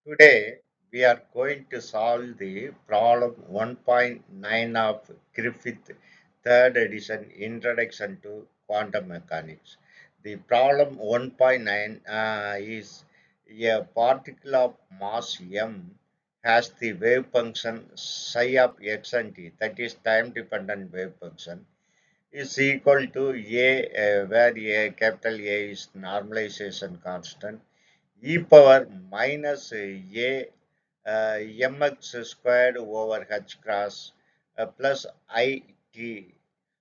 Today, we are going to solve the problem 1.9 of Griffith third edition Introduction to Quantum Mechanics. The problem 1.9 is a particle of mass m has the wave function psi of x and t, that is time dependent wave function, is equal to a, where a capital A is normalization constant, e power minus a mx squared over h cross plus I t.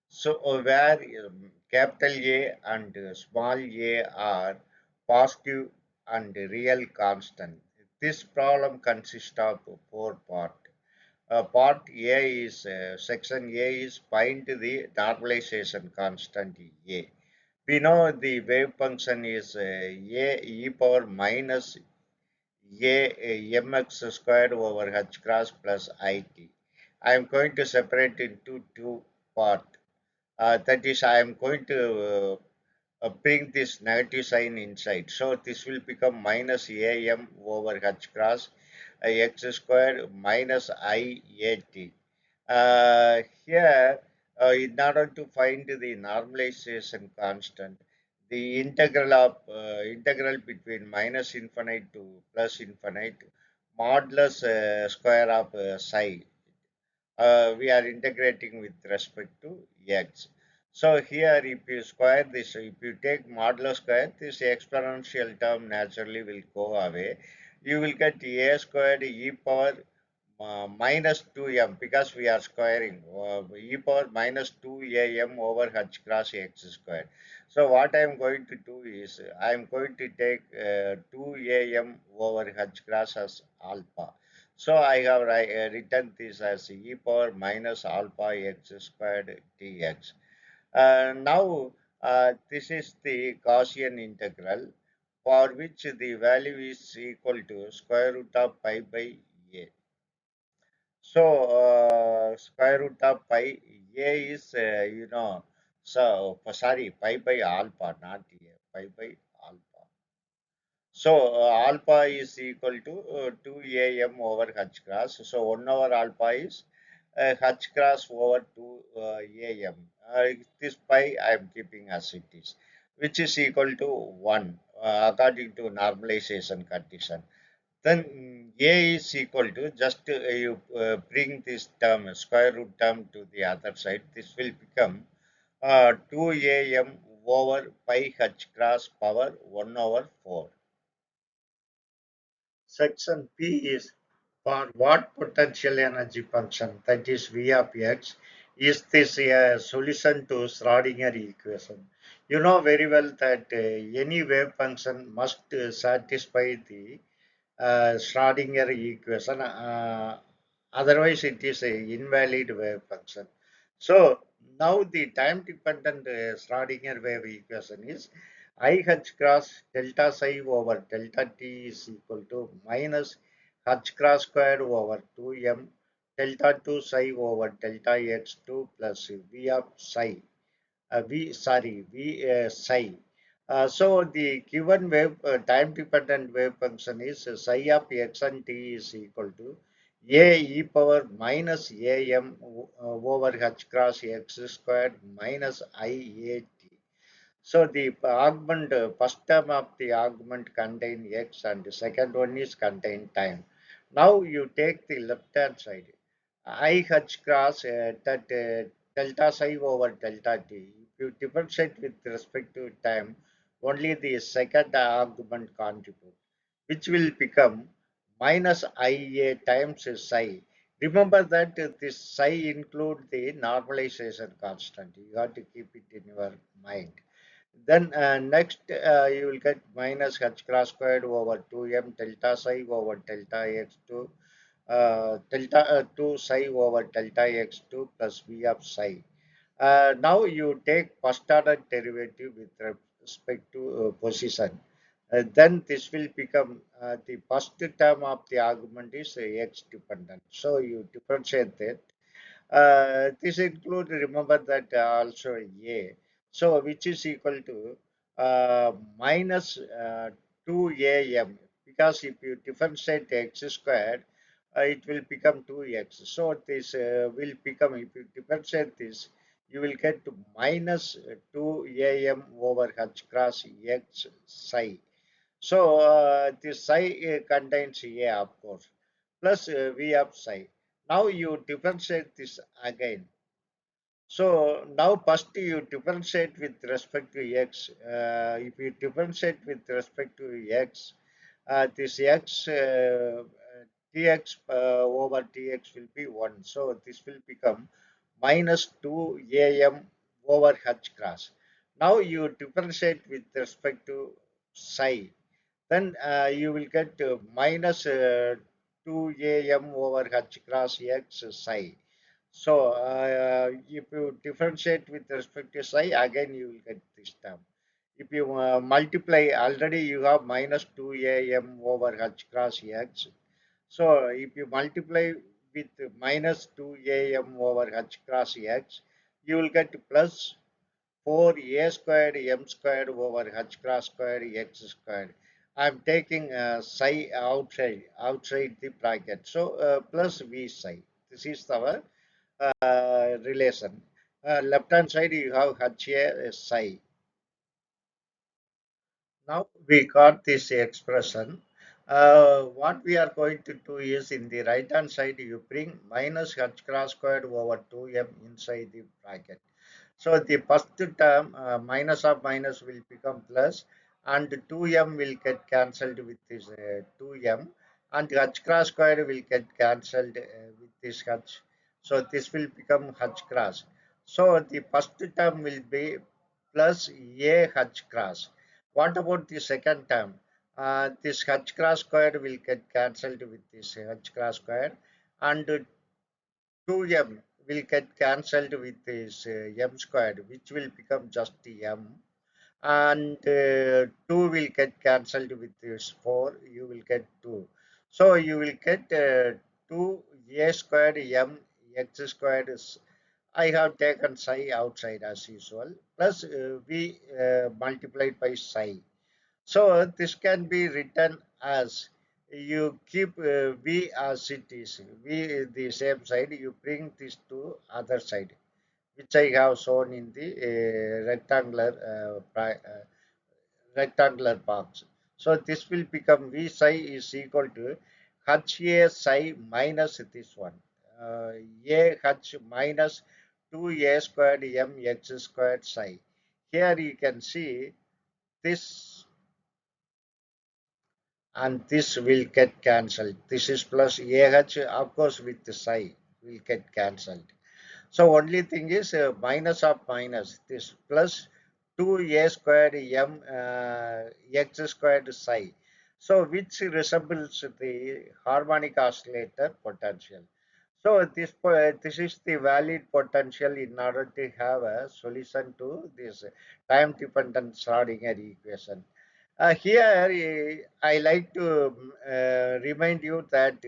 So, where capital A and small a are positive and real constant. This problem consists of four parts. Part A is section A is find the normalization constant A. We know the wave function is a e power minus a mx squared over h cross plus it. I am going to separate into two part. That is, I am going to bring this negative sign inside. So this will become minus am over h cross x squared minus iat. Here, in order to find the normalization constant, the integral between minus infinite to plus infinite modulus square of psi, we are integrating with respect to x. So here, if you square this, if you take modulo square, this exponential term naturally will go away. You will get a squared e power minus 2m, because we are squaring e power minus 2am over h cross x squared. So what I am going to do is I am going to take 2am over h cross as alpha. So I have written this as e power minus alpha x squared dx. Now this is the Gaussian integral, for which the value is equal to square root of pi by a. So square root of pi a is so sorry, pi by alpha, not a, pi by alpha. So alpha is equal to 2am over h cross. So 1 over alpha is h cross over 2 am. This pi I am keeping as it is, which is equal to 1 according to normalization condition. Then a is equal to, just you bring this term, square root term, to the other side. This will become 2am over pi h cross power 1 over 4. Section P is for what potential energy function, that is V of x, is this a solution to Schrödinger equation. You know very well that any wave function must satisfy the Schrödinger equation, otherwise it is a invalid wave function. So now the time dependent Schrödinger wave equation is I h cross delta psi over delta t is equal to minus h cross squared over 2m delta 2 psi over delta x2 plus v of psi. V psi. So the given wave time dependent wave function is psi of x and t is equal to a e power minus am over h cross x squared minus iat. So the augment, first term of the augment contain x and the second one is contain time. Now you take the left hand side. I h cross that delta psi over delta t. If you differentiate with respect to time, only the second argument contribute, which will become minus ia times psi. Remember that this psi include the normalization constant. You have to keep it in your mind. Then next you will get minus h cross squared over 2m delta psi over delta x2 delta 2 psi over delta x2 plus v of psi. Now you take first order derivative with respect to position. Then this will become the first term of the argument is x dependent. So you differentiate that. This include, remember that also a. So which is equal to minus 2am. because if you differentiate x squared, it will become 2x. So this will become, if you differentiate this, you will get to minus 2am over h cross x psi. So this psi contains a, of course, plus v of psi. Now you differentiate this again. So now first you differentiate with respect to x. If you differentiate with respect to x, this x dx over dx will be 1. So this will become minus 2am over h cross. Now you differentiate with respect to psi. Then you will get minus 2am over h cross x psi. So if you differentiate with respect to psi, again you will get this term. If you multiply, already you have minus 2am over h cross x. So if you multiply with minus 2am over h cross x, you will get plus 4a squared m squared over h cross squared x squared. I'm taking psi outside the bracket. So plus v psi. This is our relation. Left hand side you have HA psi. Now we got this expression. What we are going to do is, in the right hand side you bring minus h cross squared over 2m inside the bracket. So the first term minus of minus will become plus, and 2m will get cancelled with this 2m, and h cross square will get cancelled with this h. So this will become h cross. So the first term will be plus a h cross. What about the second term? This h cross square will get cancelled with this h cross square, and 2m will get cancelled with this m squared, which will become just m, and 2 will get cancelled with this 4, you will get 2. So you will get 2a squared m x squared is, I have taken psi outside as usual, plus v multiplied by psi. So this can be written as, you keep v as it is, v the same side, you bring this to other side, which I have shown in the rectangular box. So this will become v psi is equal to ha psi minus this one, a h minus 2a squared m x squared psi. Here you can see this and this will get cancelled. This is plus AH, of course, with the psi will get cancelled. So only thing is minus of minus, this plus 2a squared m x squared psi. So which resembles the harmonic oscillator potential. So this is the valid potential in order to have a solution to this time dependent Schrödinger equation. Here, I like to remind you that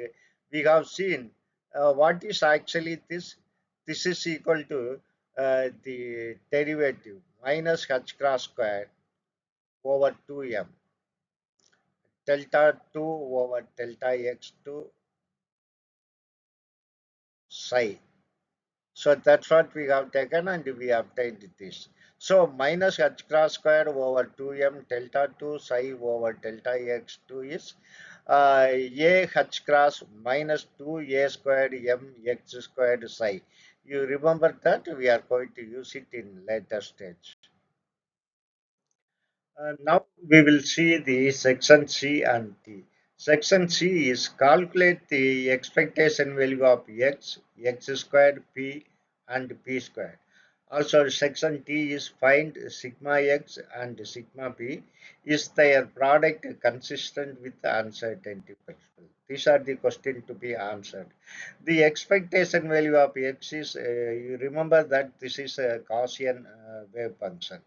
we have seen what is actually this. This is equal to the derivative minus h cross square over 2m delta 2 over delta x2 psi. So that's what we have taken and we obtained this. So minus h cross square over 2m delta 2 psi over delta x2 is a h cross minus 2a squared m x squared psi. You remember that we are going to use it in later stage. Now we will see the section C and D. Section C is calculate the expectation value of x, x squared, p and p squared. Also section D is find sigma x and sigma p. Is their product consistent with the uncertainty principle? These are the questions to be answered. The expectation value of x is, you remember that this is a Gaussian wave function.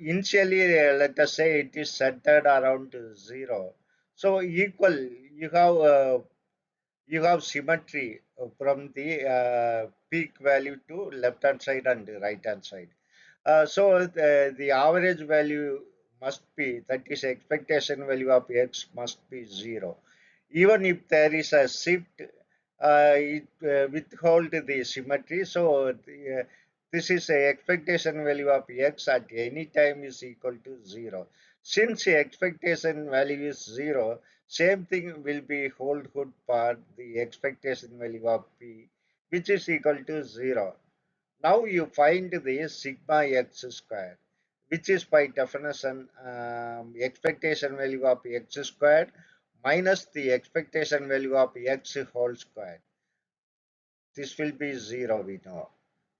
Initially, let us say it is centered around 0. So equal, you have symmetry from the peak value to left hand side and right hand side. So the average value must be, that is expectation value of x must be 0. Even if there is a shift, it withhold the symmetry. So this is a expectation value of x at any time is equal to 0. Since the expectation value is 0, same thing will be hold good for the expectation value of p, which is equal to 0. Now you find the sigma x squared, which is by definition expectation value of x squared minus the expectation value of x whole squared. This will be 0, we know.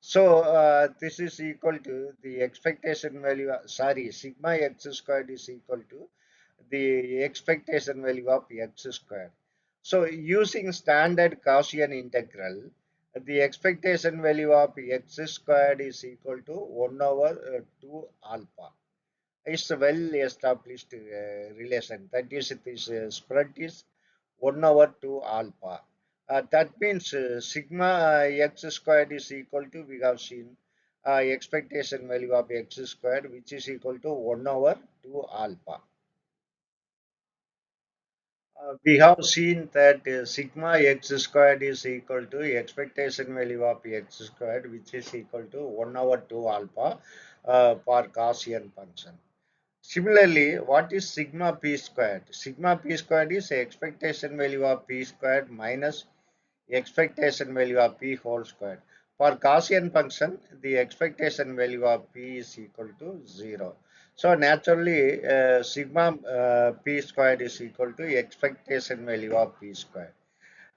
So this is equal to the expectation value, sorry, sigma x squared is equal to the expectation value of x squared. So using standard Gaussian integral, the expectation value of x squared is equal to 1 over 2 alpha. It's a well established relation. That is, this spread is 1 over 2 alpha. That means sigma x squared is equal to, we have seen expectation value of x squared, which is equal to 1 over 2 alpha. We have seen that sigma x squared is equal to expectation value of x squared, which is equal to 1 over 2 alpha for Gaussian function. Similarly, what is sigma p squared? Sigma p squared is expectation value of p squared minus expectation value of p whole squared. For Gaussian function, the expectation value of p is equal to 0. So naturally, sigma p squared is equal to expectation value of p squared.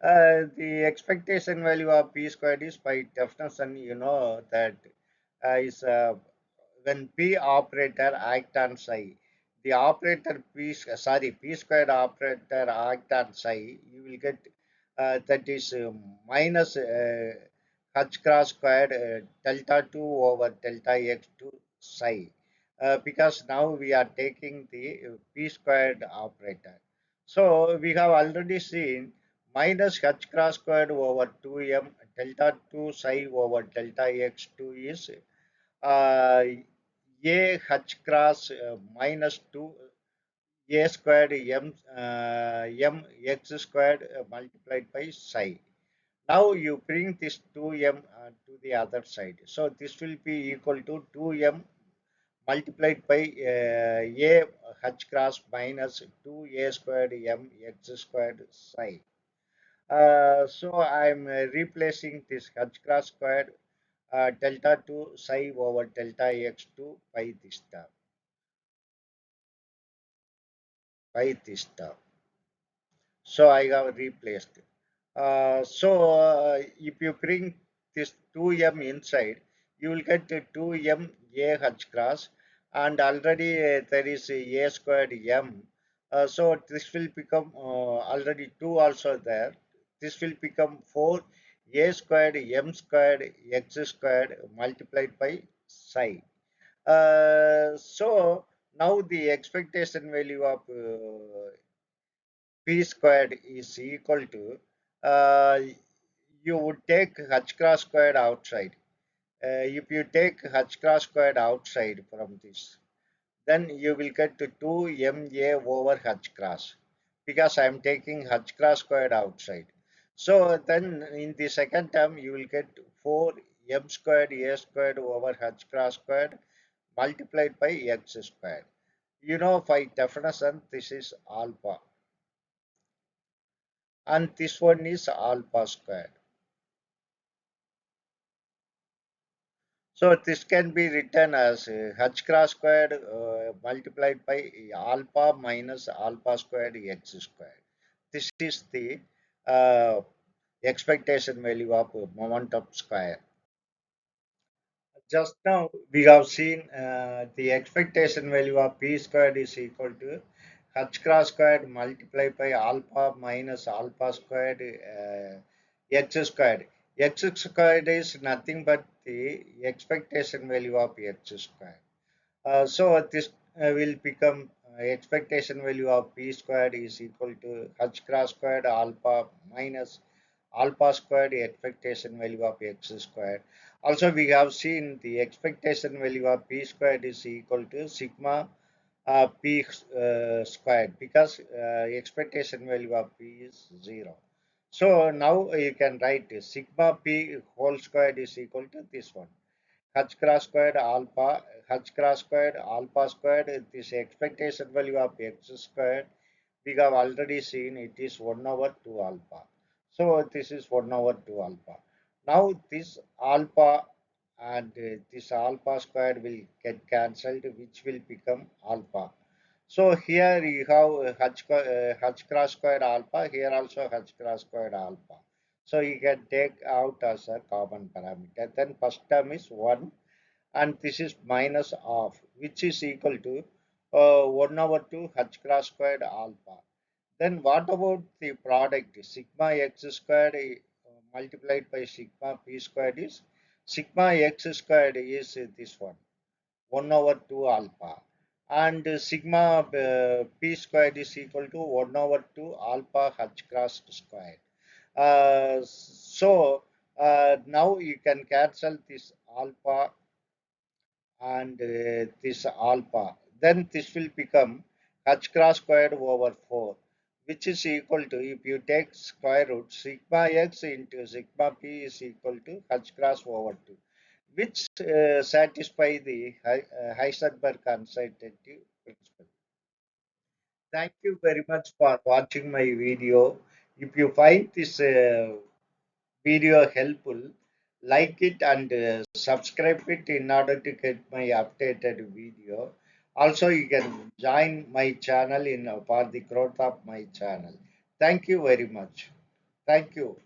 The expectation value of p squared is by definition, you know that is when p operator act on psi, the operator p squared operator act on psi, you will get that is minus h cross squared delta 2 over delta x to psi, because now we are taking the p squared operator. So we have already seen minus h cross squared over 2m delta 2 psi over delta x2 is a h cross minus 2 a squared m x squared multiplied by psi. Now you bring this 2m to the other side. So this will be equal to 2m multiplied by a h cross minus 2a squared m x squared psi. So I'm replacing this h cross squared delta 2 psi over delta x2 by this term. So I have replaced. So if you bring this 2m inside, you will get 2m a h cross, and already there is a squared m. So this will become already 2 also there. This will become 4 a squared m squared x squared multiplied by psi. So now the expectation value of p squared is equal to, uh, you would take h cross squared outside. If you take h cross squared outside from this, then you will get to 2ma over h cross, because I am taking h cross squared outside. So then in the second term, you will get 4m squared a squared over h cross squared multiplied by x squared. You know, by definition, this is alpha, and this one is alpha squared. So this can be written as h cross squared multiplied by alpha minus alpha squared x squared. This is the uh, expectation value of momentum square. Just now we have seen the expectation value of p squared is equal to h cross squared multiplied by alpha minus alpha squared x squared. X squared is nothing but the expectation value of x squared. So this will become expectation value of p squared is equal to h cross squared alpha minus alpha squared expectation value of x squared. Also, we have seen the expectation value of p squared is equal to sigma p squared because expectation value of p is 0. So now you can write sigma p whole squared is equal to this one. H cross squared alpha, H cross squared alpha squared, this expectation value of x squared, we have already seen it is 1 over 2 alpha. So this is 1 over 2 alpha. Now this alpha and this alpha squared will get cancelled, which will become alpha. So here you have H cross squared alpha, here also H cross squared alpha. So you can take out as a common parameter. Then first term is 1 and this is minus half, which is equal to 1 over 2 H cross squared alpha. Then what about the product? Sigma x squared multiplied by sigma p squared is sigma x squared is this one 1 over 2 alpha and sigma p squared is equal to 1 over 2 alpha h cross squared. So now you can cancel this alpha and this alpha. Then this will become h cross squared over 4, which is equal to, if you take square root, sigma x into sigma p is equal to h cross over 2, which satisfy the Heisenberg Uncertainty Principle. Thank you very much for watching my video. If you find this video helpful, like it and subscribe it in order to get my updated video. Also, you can join my channel in for the growth of my channel. Thank you very much. Thank you.